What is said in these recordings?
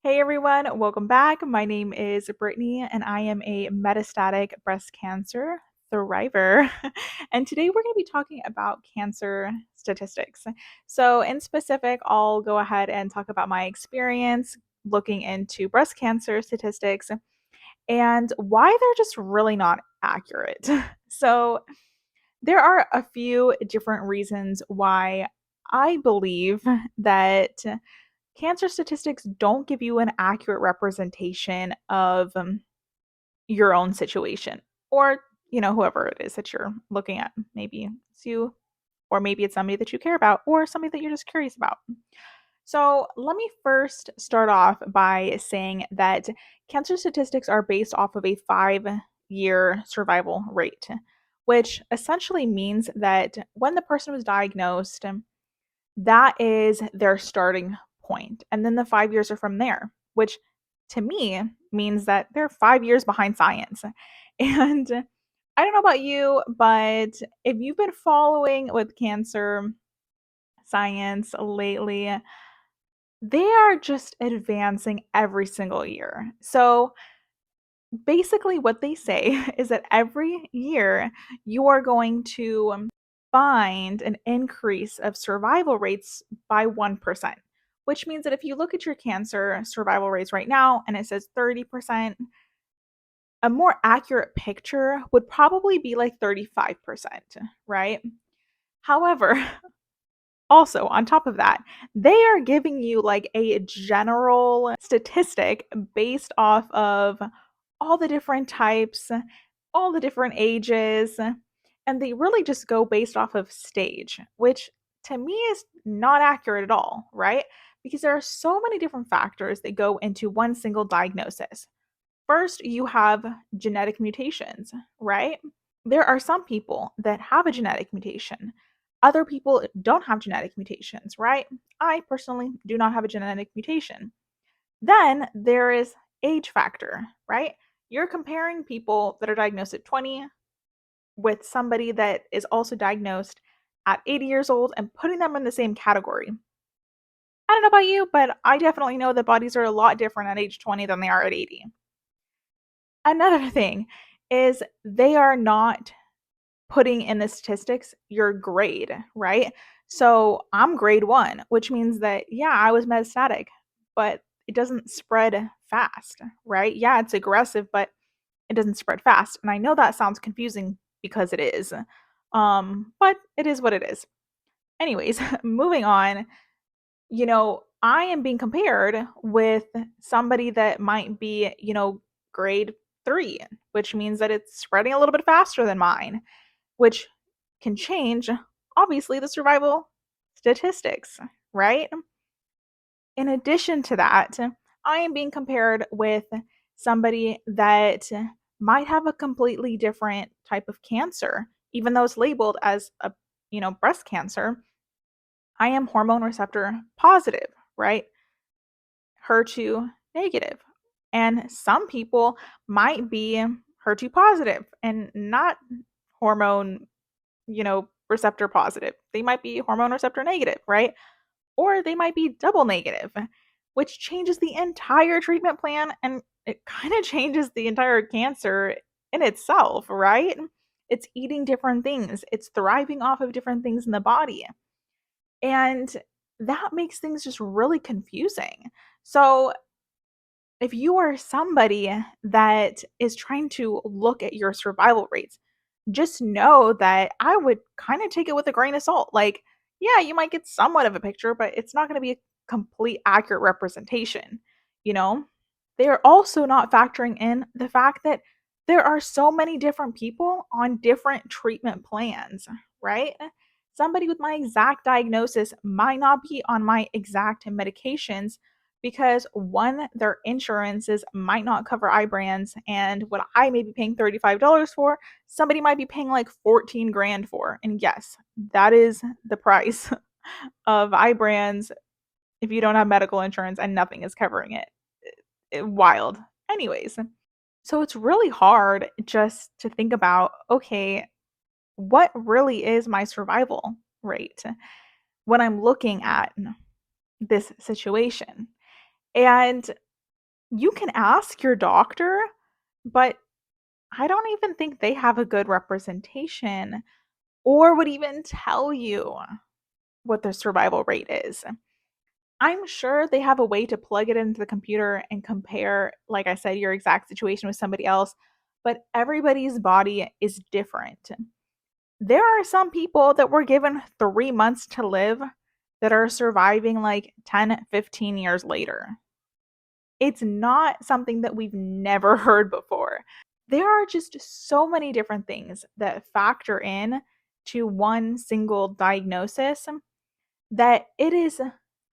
Hey everyone, welcome back. My name is Brittany and I am a metastatic breast cancer thriver. And today we're going to be talking about cancer statistics. So, in specific, I'll go ahead and talk about my experience looking into breast cancer statistics and why they're just really not accurate. So, there are a few different reasons why I believe that cancer statistics don't give you an accurate representation of your own situation or whoever it is that you're looking at. Maybe it's you, or maybe it's somebody that you care about, or somebody that you're just curious about. So let me first start off by saying that cancer statistics are based off of a 5-year survival rate, which essentially means that when the person was diagnosed, that is their starting point. And then the 5 years are from there, which to me means that they're 5 years behind science. And I don't know about you, but if you've been following with cancer science lately, they are just advancing every single year. So basically, what they say is that every year you are going to find an increase of survival rates by 1%, which means that if you look at your cancer survival rates right now and it says 30%, a more accurate picture would probably be like 35%, right? However, also on top of that, they are giving you like a general statistic based off of all the different types, all the different ages, and they really just go based off of stage, which to me is not accurate at all, right? Because there are so many different factors that go into one single diagnosis. First, you have genetic mutations, right? There are some people that have a genetic mutation. Other people don't have genetic mutations, right? I personally do not have a genetic mutation. Then there is age factor, right? You're comparing people that are diagnosed at 20 with somebody that is also diagnosed at 80 years old and putting them in the same category. I don't know about you, but I definitely know that bodies are a lot different at age 20 than they are at 80. Another thing is they are not putting in the statistics your grade, right? So I'm grade 1, which means that, yeah, I was metastatic, but it doesn't spread fast, right? Yeah, it's aggressive, but it doesn't spread fast. And I know that sounds confusing because it is. But it is what it is. Anyways, moving on, I am being compared with somebody that might be, grade 3, which means that it's spreading a little bit faster than mine, which can change, obviously, the survival statistics, right? In addition to that, I am being compared with somebody that might have a completely different type of cancer, even though it's labeled as a, breast cancer. I am hormone receptor positive, right? HER2 negative. And some people might be HER2 positive and not hormone, receptor positive. They might be hormone receptor negative, right? Or they might be double negative, which changes the entire treatment plan and it kind of changes the entire cancer in itself, right? It's eating different things, it's thriving off of different things in the body. And that makes things just really confusing. So, if you are somebody that is trying to look at your survival rates, just know that I would kind of take it with a grain of salt. Like, yeah, you might get somewhat of a picture, but it's not going to be a complete accurate representation, you know? They're also not factoring in the fact that there are so many different people on different treatment plans, right? Somebody with my exact diagnosis might not be on my exact medications because one, their insurances might not cover Ibrans, and what I may be paying $35 for, somebody might be paying like 14 grand for. And yes, that is the price of Ibrans if you don't have medical insurance and nothing is covering it. Wild. Anyways, so it's really hard just to think about, okay, what really is my survival rate when I'm looking at this situation? And You can ask your doctor, but I don't even think they have a good representation or would even tell you what their survival rate is. I'm sure they have a way to plug it into the computer and compare, like I said, your exact situation with somebody else, but everybody's body is different. There are some people that were given 3 months to live that are surviving like 10, 15 years later. It's not something that we've never heard before. There are just so many different things that factor in to one single diagnosis that it is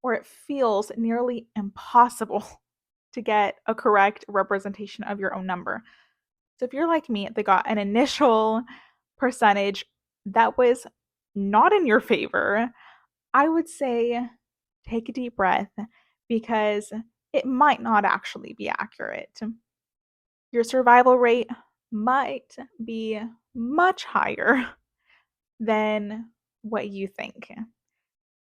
or it feels nearly impossible to get a correct representation of your own number. So if you're like me, they got an initial percentage that was not in your favor, I would say take a deep breath because it might not actually be accurate. Your survival rate might be much higher than what you think.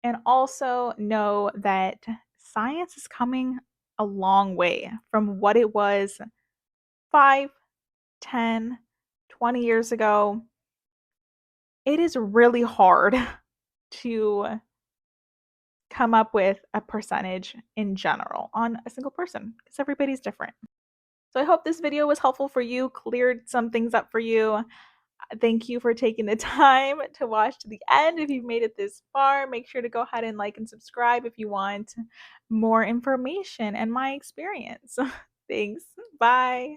And also know that science is coming a long way from what it was 5, 10, 20 years ago. It is really hard to come up with a percentage in general on a single person because everybody's different. So I hope this video was helpful for you, cleared some things up for you. Thank you for taking the time to watch to the end. If you've made it this far, make sure to go ahead and like and subscribe if you want more information and my experience. Thanks. Bye.